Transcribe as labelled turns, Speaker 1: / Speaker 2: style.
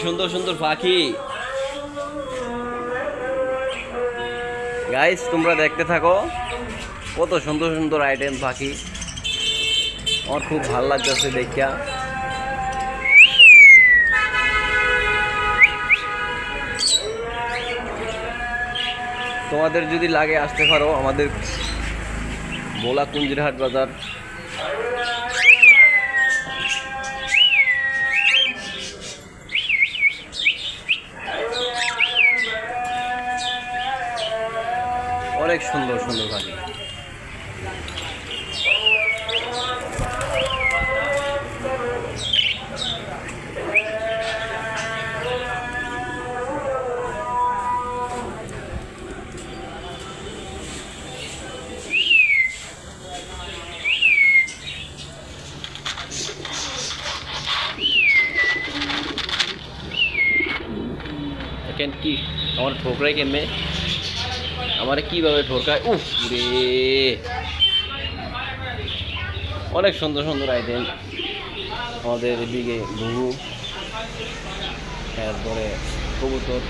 Speaker 1: সুন্দর সুন্দর পাখি। গাইস তোমরা দেখতে থাকো, কত সুন্দর সুন্দর আইটেম পাখি। আমার খুব ভালো লাগতেছে দেখা। তোমাদের যদি লাগে আসতে পারো আমাদের ভোলা কুঞ্জিরহাট বাজার। অনেক সুন্দর সুন্দর পাখি। দেখেন কি আমার ঠোকরাই কেমনে, আমার কিভাবে ঠোকায়। উফ রে, অনেক সুন্দর সুন্দর আইটেম আমাদের এদিকে ঘুঘু, তারপরে কবুতর।